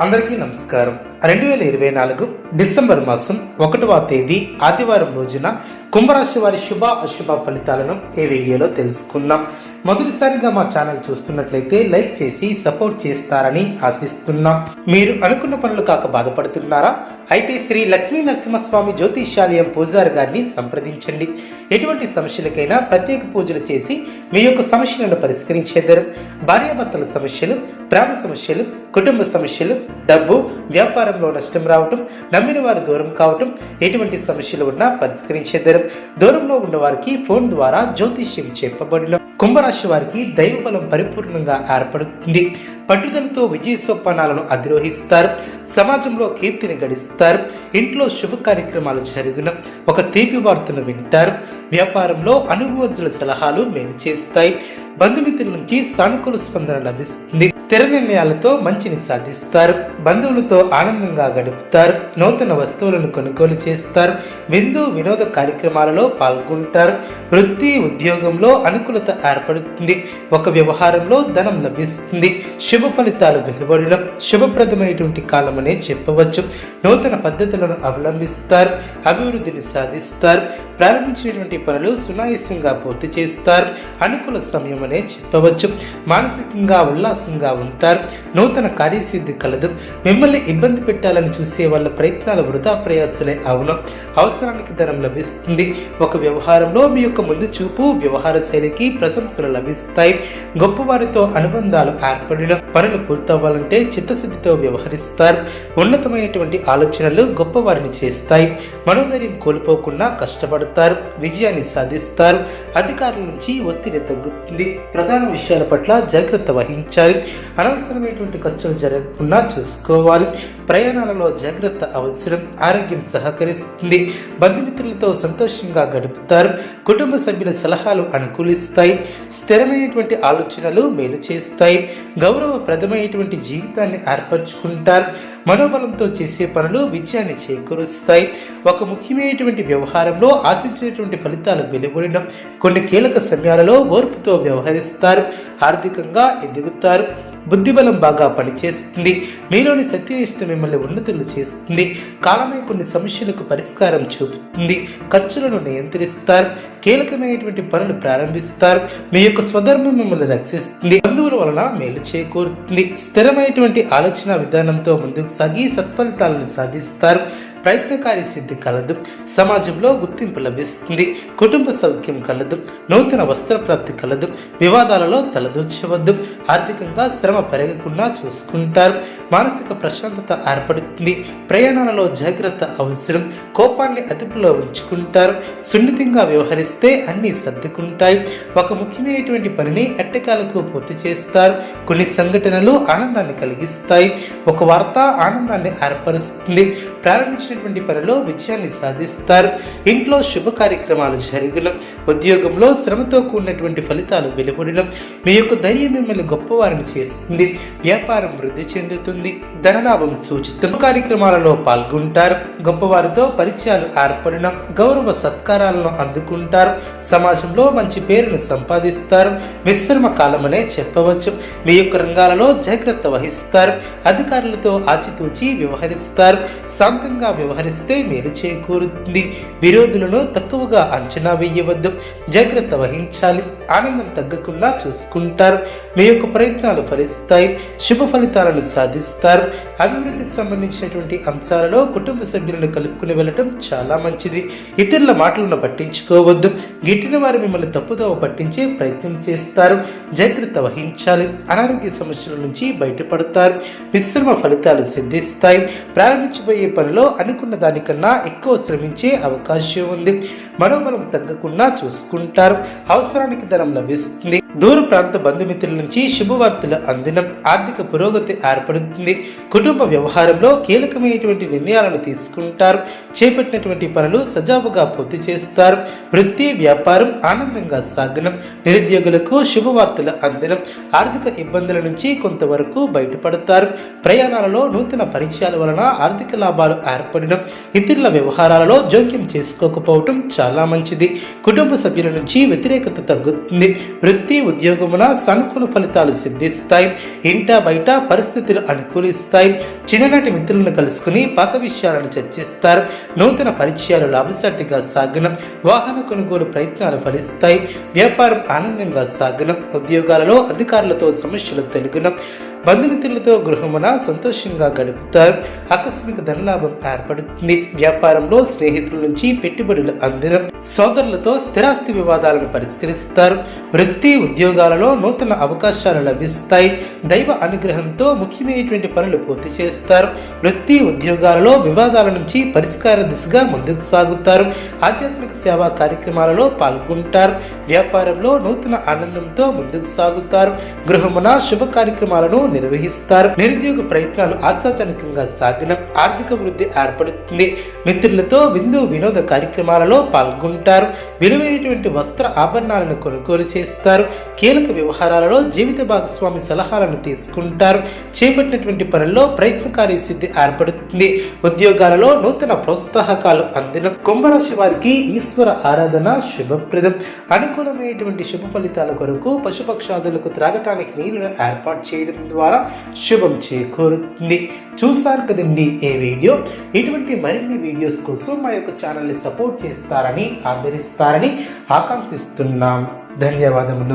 అందరికీ నమస్కారం. 2024 డిసెంబర్ మాసం 1వ తేదీ ఆదివారం రోజున కుంభరాశి వారి శుభ అశుభ ఫలితాలను ఈ వీడియోలో తెలుసుకుందాం. మొదటిసారిగా మా ఛానల్ చూస్తున్నట్లయితే లైక్ చేసి సపోర్ట్ చేస్తారని ఆశిస్తున్నాం. మీరు అనుకున్న పనులు కాక బాధపడుతున్నారా? అయితే శ్రీ లక్ష్మీ నరసింహస్వామి జ్యోతిష్యాలయం పూజారి గారిని సంప్రదించండి. ఎటువంటి సమస్యలకైనా ప్రత్యేక పూజలు చేసి మీ యొక్క సమస్యలను పరిష్కరించేద్దరు. భార్యాభర్తల సమస్యలు, ప్రేమ సమస్యలు, కుటుంబ సమస్యలు, డబ్బు, వ్యాపారంలో నష్టం రావటం, నమ్మిన వారు దూరం కావటం, ఎటువంటి సమస్యలు ఉన్నా పరిష్కరించేద్దరు. దూరంలో ఉన్న వారికి ఫోన్ ద్వారా జ్యోతిష్యం చెప్పబడిన కుంభరాశి వారికి దైవ బలం పరిపూర్ణంగా ఏర్పడుతుంది. పట్టుదలతో విజయ సోపానాలను అధిరోహిస్తారు. సమాజంలో కీర్తిని గడిస్తారు. ఇంట్లో శుభ కార్యక్రమాలు జరిగిన ఒక తీపి వార్తను వింటారు. వ్యాపారంలో అనుభవజ్ఞుల సలహాలు మేలు చేస్తాయి. బంధుమిత్రుల నుంచి సానుకూల స్పందన లభిస్తుంది. స్థిర నిర్ణయాలతో మంచిని సాధిస్తారు. బంధువులతో ఆనందంగా గడుపుతారు. నూతన వస్తువులను కొనుగోలు చేస్తారు. విందు వినోద కార్యక్రమాలలో పాల్గొంటారు. వృత్తి ఉద్యోగంలో అనుకూలత ఏర్పడుతుంది. ఒక వ్యవహారంలో ధనం లభిస్తుంది. శుభ ఫలితాలు వెలువడడం శుభప్రదమైనటువంటి కాలమనే చెప్పవచ్చు. నూతన పద్ధతులను అవలంబిస్తారు. అభివృద్ధిని సాధిస్తారు. ప్రారంభించినటువంటి పనులు సునాయాసంగా పూర్తి చేస్తారు. అనుకూల సమయం అనే చెప్పవచ్చు. మానసికంగా ఉల్లాసంగా ఉంటారు. నూతన కార్యసిద్ధి కలదు. మిమ్మల్ని ఇబ్బంది పెట్టాలని చూసే వాళ్ళ ప్రయత్నాలు వృధా ప్రయాసలే అవును. అవసరానికి ధనం లభిస్తుంది. ఒక వ్యవహారంలో మీ యొక్క ముందు చూపు వ్యవహార శైలికి ప్రశంసలు లభిస్తాయి. గొప్పవారితో అనుబంధాలు ఏర్పడిన పనులు పూర్తవ్వాలంటే చిత్తశుద్ధితో వ్యవహరిస్తారు. ఉన్నతమైనటువంటి ఆలోచనలు గొప్పవారిని చేస్తాయి. మనోధైర్యం కోల్పోకుండా కష్టపడతారు. విజయాన్ని సాధిస్తారు. అధికారుల నుంచి ఒత్తిడి తగ్గుతుంది. ప్రధాన విషయాల పట్ల జాగ్రత్త వహించాలి. అనవసరమైనటువంటి ఖర్చులు జరగకుండా చూసుకోవాలి. ప్రయాణాలలో జాగ్రత్త అవసరం. ఆరోగ్యం సహకరిస్తుంది. బంధుమిత్రులతో సంతోషంగా గడుపుతారు. కుటుంబ సభ్యుల సలహాలు అనుకూలిస్తాయి. స్థిరమైనటువంటి ఆలోచనలు మేలు చేస్తాయి. గౌరవప్రదమైనటువంటి జీవితాన్ని ఏర్పరచుకుంటారు. మనోబలంతో చేసే పనులు విజయాన్ని చేకూరుస్తాయి. ఒక ముఖ్యమైనటువంటి వ్యవహారంలో ఆశించినటువంటి ఫలితాలు వెలువడడం కొన్ని కీలక సమయాలలో ఓర్పుతో వ్యవహరిస్తారు. ఆర్థికంగా ఎదుగుతారు. బుద్ధిబలం బాగా పనిచేస్తుంది. మీలోని శక్తినిష్ట మిమ్మల్ని ఉన్నతులు చేస్తుంది. కాలమే కొన్ని సమస్యలకు పరిష్కారం చూపుతుంది. ఖర్చులను నియంత్రిస్తారు. కీలకమైనటువంటి పనులు ప్రారంభిస్తారు. మీ యొక్క స్వధర్మం మిమ్మల్ని రక్షిస్తుంది. బంధువుల వలన మేలు చేకూరుతుంది. స్థిరమైనటువంటి ఆలోచన విధానంతో ముందుకు సాగి సత్ఫలితాలను సాధిస్తారు. ప్రయత్నకారి సిద్ధి కలదు. సమాజంలో గుర్తింపు లభిస్తుంది. కుటుంబ సౌఖ్యం కలదు. నూతన వస్త్ర ప్రాప్తి కలదు. వివాదాలలో తలదూర్చవద్దు. ఆర్థికంగా శ్రమ పెరగకుండా చూసుకుంటారు. మానసిక ప్రశాంతత ఏర్పడుతుంది. ప్రయాణాలలో జాగ్రత్త అవసరం. కోపాన్ని అదుపులో ఉంచుకుంటారు. సున్నితంగా వ్యవహరిస్తే అన్ని సర్దుకుంటాయి. ఒక ముఖ్యమైనటువంటి పనిని ఎట్టకాలకు పూర్తి చేస్తారు. కొన్ని సంఘటనలు ఆనందాన్ని కలిగిస్తాయి. ఒక వార్త ఆనందాన్ని ఏర్పరుస్తుంది. ప్రారంభించినటువంటి పనిలో విజయాన్ని సాధిస్తారు. ఇంట్లో శుభ కార్యక్రమాలు జరగడం, ఉద్యోగంలో శ్రమతో కూడినటువంటి ఫలితాలు వెలువడడం, మీ యొక్క ధైర్యం మిమ్మల్ని గొప్పవారిని చేస్తుంది. వ్యాపారం వృద్ధి చెందుతుంది. ధనలాభం సూచితం. కార్యక్రమాలలో పాల్గొంటారు. గొప్పవారితో పరిచయాలు ఏర్పడడం, గౌరవ సత్కారాలను అందుకుంటారు. సమాజంలో మంచి పేరును సంపాదిస్తారు. మిశ్రమ కాలమనే చెప్పవచ్చు. మీ యొక్క రంగాలలో జాగ్రత్త వహిస్తారు. అధికారులతో ఆచితూచి వ్యవహరిస్తారు. శాంతంగా వ్యవహరిస్తే మేలు చేకూరుతుంది. విరోధులను తక్కువగా అంచనా వేయవద్దు. జాగ్రత్త వహించాలి. ఆనందం తగ్గకుండా చూసుకుంటారు. మీ యొక్క ప్రయత్నాలు ఫలిస్తాయి. శుభ ఫలితాలను సాధిస్తారు. అభివృద్ధికి సంబంధించినటువంటి అంశాలలో కుటుంబ సభ్యులను కలుపుకుని వెళ్ళటం చాలా మంచిది. ఇతరుల మాటలను పట్టించుకోవద్దు. గిట్టిన వారు మిమ్మల్ని తప్పుదోవ పట్టించే ప్రయత్నం చేస్తారు. జాగ్రత్త వహించాలి. అనారోగ్య సమస్యల నుంచి బయటపడతారు. మిశ్రమ ఫలితాలు సిద్ధిస్తాయి. ప్రారంభించబోయే పనిలో అనుకున్న దానికన్నా ఎక్కువ శ్రమించే అవకాశం ఉంది. మనోబలం తగ్గకుండా చూసుకుంటారు. అవసరానికి ధనం లభిస్తుంది. దూర ప్రాంత బంధుమిత్రుల నుంచి శుభవార్తలు అందినం. ఆర్థిక పురోగతి ఏర్పడుతుంది. కుటుంబ వ్యవహారంలో కీలకమైనటువంటి నిర్ణయాలను తీసుకుంటారు. చేపట్టినటువంటి పనులు సజావుగా పూర్తి చేస్తారు. వృత్తి వ్యాపారం ఆనందంగా సాగనం. నిరుద్యోగులకు శుభవార్తలు అందినం. ఆర్థిక ఇబ్బందుల నుంచి కొంతవరకు బయటపడతారు. ప్రయాణాలలో నూతన పరిచయాల వలన ఆర్థిక లాభాలు ఏర్పడడం. ఇతరుల వ్యవహారాలలో జోక్యం చేసుకోకపోవటం చాలా మంచిది. కుటుంబ సభ్యుల నుంచి వ్యతిరేకత తగ్గుతుంది. వృత్తి ఉద్యోగమున సానుకూల ఫలితాలు సిద్ధిస్తాయి. ఇంట బయట పరిస్థితులు అనుకూలిస్తాయి. చిన్ననాటి మిత్రులను కలుసుకుని పాత విషయాలను చర్చిస్తారు. నూతన పరిచయాలు లాభసాటిగా సాగును. వాహన కొనుగోలు ప్రయత్నాలు ఫలిస్తాయి. వ్యాపారం ఆనందంగా సాగును. ఉద్యోగాలలో అధికారులతో సమస్యలు తొలగును. బంధుమిత్రులతో గృహమున సంతోషంగా గడుపుతారు. ఆకస్మిక ధనలాభం ఏర్పడుతుంది. వ్యాపారంలో స్నేహితుల నుంచి పెట్టుబడులు అందిన. సోదరులతో స్థిరాస్తి వివాదాలను పరిష్కరిస్తారు. వృత్తి ఉద్యోగాలలో నూతన అవకాశాలు లభిస్తాయి. దైవ అనుగ్రహంతో ముఖ్యమైనటువంటి పనులు పూర్తి చేస్తారు. వృత్తి ఉద్యోగాలలో వివాదాల నుంచి పరిష్కార దిశగా ముందుకు సాగుతారు. ఆధ్యాత్మిక సేవా కార్యక్రమాలలో పాల్గొంటారు. వ్యాపారంలో నూతన ఆనందంతో ముందుకు సాగుతారు. గృహమున శుభ కార్యక్రమాలను నిర్వహిస్తారు. నిరుద్యోగ ప్రయత్నాలు ఆశాజనకంగా సాగిన. ఆర్థిక వృద్ధి ఏర్పడుతుంది. మిత్రులతో విందు వినోద కార్యక్రమాలలో పాల్గొంటారు. విలువైనటువంటి వస్త్ర ఆభరణాలను కొనుగోలు చేస్తారు. కీలక వ్యవహారాలలో జీవిత భాగస్వామి సలహాలను తీసుకుంటారు. చేపట్టినటువంటి పనుల్లో ప్రయత్నకారి సిద్ధి ఏర్పడుతుంది. ఉద్యోగాలలో నూతన ప్రోత్సాహకాలు అందిన. కుంభరాశి వారికి ఈశ్వర ఆరాధన శుభప్రదం. అనుకూలమైనటువంటి శుభ ఫలితాల కొరకు పశుపక్షాదులకు త్రాగటానికి నీళ్లను ఏర్పాటు చేయడం ద్వారా శుభం చేకూరుతుంది. చూసారు కదండి ఈ వీడియో. ఇటువంటి మరిన్ని వీడియోస్ కోసం మా యొక్క ఛానల్ని సపోర్ట్ చేస్తారని ఆదరిస్తారని ఆకాంక్షిస్తున్నాం. ధన్యవాదములు.